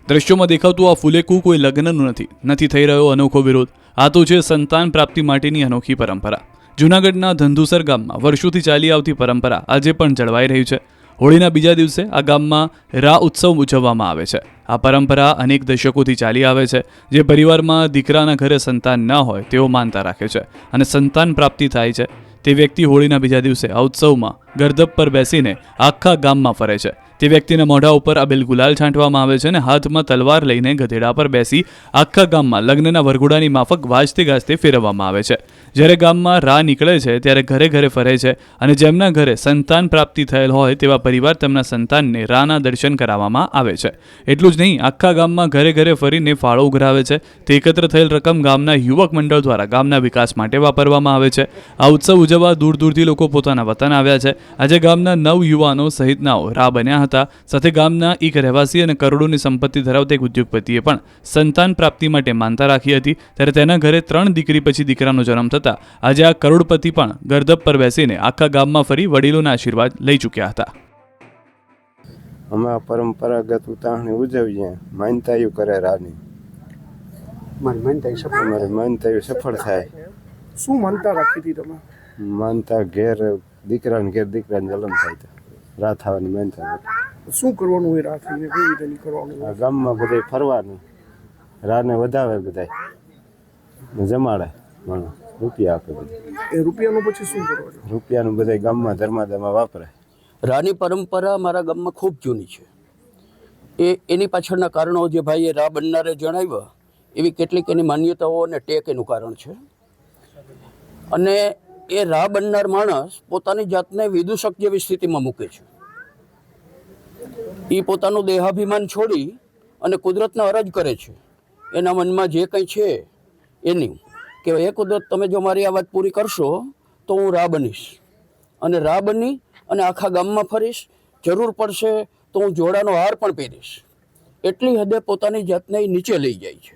દ્રશ્યોમાં દેખાતું આ ફુલેકું કોઈ લગ્નનું નથી થઈ રહ્યો અનોખો વિરોધ. આ તો છે સંતાન પ્રાપ્તિ માટેની અનોખી પરંપરા. જૂનાગઢના ધંધુસર ગામમાં વર્ષોથી ચાલી આવતી પરંપરા આજે પણ જળવાઈ રહી છે. હોળીના બીજા દિવસે આ ગામમાં રા ઉત્સવ ઉજવવામાં આવે છે. આ પરંપરા અનેક દશકોથી ચાલી આવે છે. જે પરિવારમાં દીકરાના ઘરે સંતાન ન હોય તેઓ માનતા રાખે છે અને સંતાન પ્રાપ્તિ થાય છે તે વ્યક્તિ હોળીના બીજા દિવસે આ ઉત્સવમાં ગરદબ પર બેસીને આખા ગામમાં ફરે છે. તે વ્યક્તિના મોઢા ઉપર અબીલ ગુલાલ છાંટવામાં આવે છે અને હાથમાં તલવાર લઈને ગધેડા પર બેસી આખા ગામમાં લગ્નના વરઘોડાની માફક વાજતે ગાજતે ફેરવવામાં આવે છે. જ્યારે ગામમાં રા નીકળે છે ત્યારે ઘરે ઘરે ફરે છે અને જેમના ઘરે સંતાન પ્રાપ્તિ થયેલ હોય તેવા પરિવાર તેમના સંતાનને રાના દર્શન કરાવવામાં આવે છે. એટલું જ નહીં, આખા ગામમાં ઘરે ઘરે ફરીને ફાળો ઉઘરાવે છે. તે એકત્ર થયેલ રકમ ગામના યુવક મંડળ દ્વારા ગામના વિકાસ માટે વાપરવામાં આવે છે. આ ઉત્સવ ઉજવવા દૂર દૂરથી લોકો પોતાના વતન આવ્યા છે. આજે ગામના 9 યુવાનો સહિતનાઓ રા બન્યા હતા. સાથે ગામના એક રહેવાસી અને કરોડોની સંપત્તિ ધરાવતા એક ઉદ્યોગપતિએ પણ સંતાન પ્રાપ્તિ માટે માનતા રાખી હતી. ત્યારે તેના ઘરે 3 દીકરી પછી દીકરાનો જન્મ થતા આજે આ કરોડપતિ પણ ગરદબ પર બેસીને આખા ગામમાં ફરી વડીલોના આશીર્વાદ લઈ ચૂક્યા હતા. અમે પરંપરાગત ઉતાવળની ઉજવીએ, માનતાયું કરે રાની. અમારી માનતાયું સફળ થાય. શું માનતા રાખી હતી તમે? માનતા ઘેર દીકરાને જન્મ થાય તો રાત થવાની માનતા. શું કરવાનું હોય રાત થઈને? કઈ રીતે કરવાનું? આ ગામમાં બધે ફરવાનું, રાને વધાવે બધાય જમાડે, રૂપિયા આપે બધા. એ રૂપિયાનું પછી શું કરવાનું? રૂપિયાનું બધા ગામમાં ધર્માદામાં વાપરે. રાની પરંપરા મારા ગામમાં ખૂબ જૂની છે. એની પાછળના કારણો જે ભાઈએ રા બનનારે જણાવ્યા એવી કેટલીક એની માન્યતાઓ અને ટેક એનું કારણ છે. અને એ રા બનનાર માણસ પોતાની જાતને વિદૂષક જેવી સ્થિતિમાં મૂકે છે. એ પોતાનું દેહાભિમાન છોડી અને કુદરતને અરજ કરે છે. એના મનમાં જે કંઈ છે એની કે એ કુદરત, તમે જો મારી આ વાત પૂરી કરશો તો હું રા બનીશ અને રા બની અને આખા ગામમાં ફરીશ. જરૂર પડશે તો હું જોડાનો હાર પણ પહેરીશ. એટલી હદે પોતાની જાતને એ નીચે લઈ જાય છે.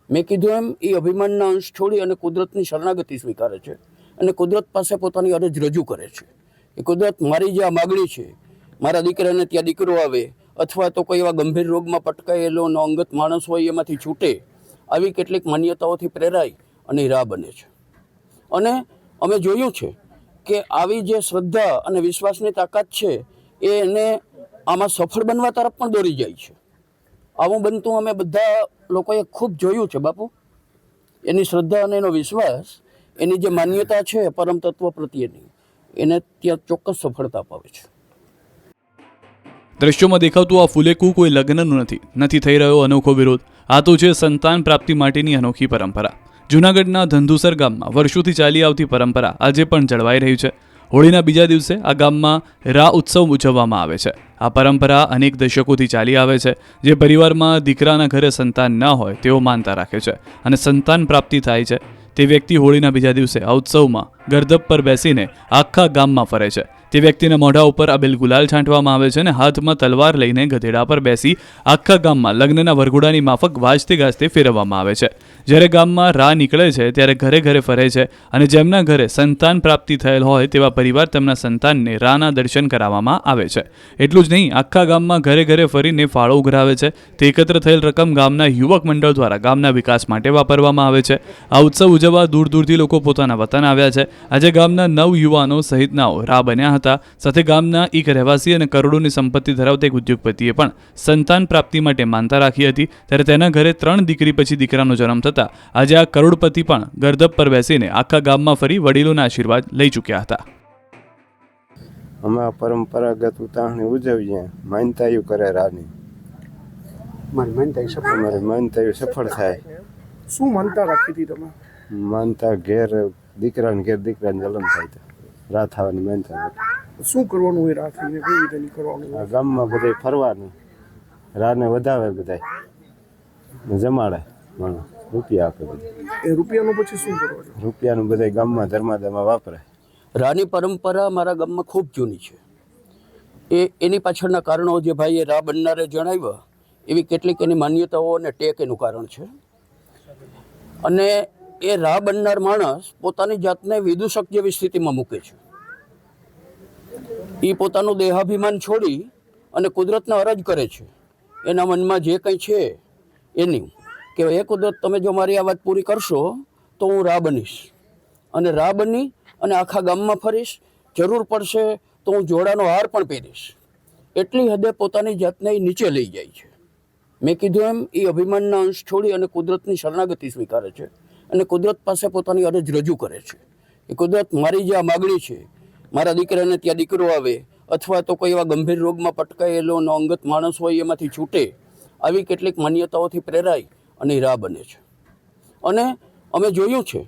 મેં કીધું એમ એ અભિમાનના અંશ છોડી અને કુદરતની શરણાગતિ સ્વીકારે છે અને કુદરત પાસે પોતાની અરજ રજૂ કરે છે કે કુદરત, મારી જે આ માગણી છે, મારા દીકરાને ત્યાં દીકરો આવે અથવા તો કોઈ એવા ગંભીર રોગમાં પટકાયેલો અંગત માણસ હોય એમાંથી છૂટે, આવી કેટલીક માન્યતાઓથી પ્રેરાય અને રા બને છે. અને અમે જોયું છે કે આવી જે શ્રદ્ધા અને વિશ્વાસની તાકાત છે એ એને આમાં સફળ બનવા તરફ પણ દોરી જાય છે. આવું બનતું અમે બધા લોકોએ ખૂબ જોયું છે બાપુ. એની શ્રદ્ધા અને એનો વિશ્વાસ, એની જે માન્યતા છે પરમ તત્વ પ્રત્યેની, એને ત્યાં ચોક્કસ સફળતા અપાવે છે. દ્રશ્યોમાં દેખાતું આ ફુલેકું કોઈ લગ્નનું નથી થઈ રહ્યો અનોખો વિરોધ. આ તો છે સંતાન પ્રાપ્તિ માટેની અનોખી પરંપરા. જૂનાગઢના ધંધુસર ગામમાં વર્ષોથી ચાલી આવતી પરંપરા આજે પણ જળવાઈ રહી છે. હોળીના બીજા દિવસે આ ગામમાં રા ઉત્સવ ઉજવવામાં આવે છે. આ પરંપરા અનેક દશકોથી ચાલી આવે છે. જે પરિવારમાં દીકરાના ઘરે સંતાન ન હોય તેઓ માનતા રાખે છે અને સંતાન પ્રાપ્તિ થાય છે તે વ્યક્તિ હોળીના બીજા દિવસે આ ઉત્સવમાં ગરદબ પર બેસીને આખા ગામમાં ફરે છે. તે વ્યક્તિના મોઢા ઉપર અબીલ ગુલાલ છાંટવામાં આવે છે અને હાથમાં તલવાર લઈને ગધેડા પર બેસી આખા ગામમાં લગ્નના વરઘોડાની માફક વાજતે ગાજતે ફેરવવામાં આવે છે. જ્યારે ગામમાં રા નીકળે છે ત્યારે ઘરે ઘરે ફરે છે અને જેમના ઘરે સંતાન પ્રાપ્તિ થયેલ હોય તેવા પરિવાર તેમના સંતાનને રાના દર્શન કરાવવામાં આવે છે. એટલું જ નહીં, આખા ગામમાં ઘરે ઘરે ફરીને ફાળો ઉઘરાવે છે. તે એકત્ર થયેલ રકમ ગામના યુવક મંડળ દ્વારા ગામના વિકાસ માટે વાપરવામાં આવે છે. આ ઉત્સવ ઉજવવા દૂર દૂરથી લોકો પોતાના વતન આવ્યા છે. આજે ગામના 9 યુવાનો સહિતનાઓ રા બન્યા હતા. સાથે ગામના એક રહેવાસી અને કરોડોની સંપત્તિ ધરાવતા એક ઉદ્યોગપતિએ પણ સંતાન પ્રાપ્તિ માટે માનતા રાખી હતી. ત્યારે તેના ઘરે 3 દીકરી પછી દીકરાનો જન્મ થતા આજે આ કરોડપતિ પણ ગરદબ પર બેસીને આખા ગામમાં ફરી વડીલોના આશીર્વાદ લઈ ચૂક્યા હતા. અમે પરંપરાગત ઉતાવળની ઉજવીએ, માનતાયું કરે રાની. અમારી માનતાયું સફળ થાય. શું માનતા રાખી હતી તમે? માનતા ઘેર દીકરાને જન્મ થાય તો રાત થવાની માનતા. શું કરવાનું હોય રાત થઈને? કઈ રીતે કરવાનું? આ ગામમાં બધે ફરવાનું, રાને વધાવે બધાય જમાડે, રૂપિયા આપે બધા. એ રૂપિયાનું પછી શું કરવાનું? રૂપિયાનું બધા ગામમાં ધર્માદામાં વાપરે. રાની પરંપરા મારા ગામમાં ખૂબ જૂની છે. એની પાછળના કારણો જે ભાઈએ રા બનનારે જણાવ્યા એવી કેટલીક એની માન્યતાઓ અને ટેક એનું કારણ છે. અને એ રા બનનાર માણસ પોતાની જાતને વિદૂષક જેવી સ્થિતિમાં મૂકે છે. એ પોતાનું દેહાભિમાન છોડી અને કુદરતને અરજ કરે છે એના મનમાં જે કંઈ છે એની કે એ કુદરત તમે જો મારી આ વાત પૂરી કરશો તો હું રા બનીશ, અને રા બની અને આખા ગામમાં ફરીશ, જરૂર પડશે તો હું જોડાનો હાર પણ પહેરીશ. એટલી હદે પોતાની જાતને એ નીચે લઈ જાય છે. મેં કીધું એમ એ અભિમાનના અંશ છોડી અને કુદરતની શરણાગતિ સ્વીકારે છે અને કુદરત પાસે પોતાની અરજ રજૂ કરે છે કે કુદરત મારી જે આ માગણી છે, મારા દીકરાને ત્યાં દીકરો આવે અથવા તો કોઈ એવા ગંભીર રોગમાં પટકાયેલો અંગત માણસ હોય એમાંથી છૂટે, આવી કેટલીક માન્યતાઓથી પ્રેરાય અને એ રાહ બને છે. અને અમે જોયું છે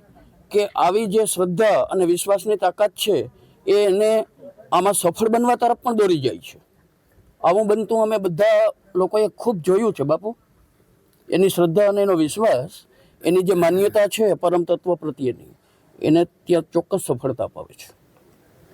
કે આવી જે શ્રદ્ધા અને વિશ્વાસની તાકાત છે એ એને આમાં સફળ બનવા તરફ પણ દોરી જાય છે. આવું બનતું અમે બધા લોકોએ ખૂબ જોયું છે બાપુ. એની શ્રદ્ધા અને એનો વિશ્વાસ, એની જે માન્યતા છે પરમ તત્વ પ્રત્યેની, એને ત્યાં ચોક્કસ સફળતા અપાવે છે.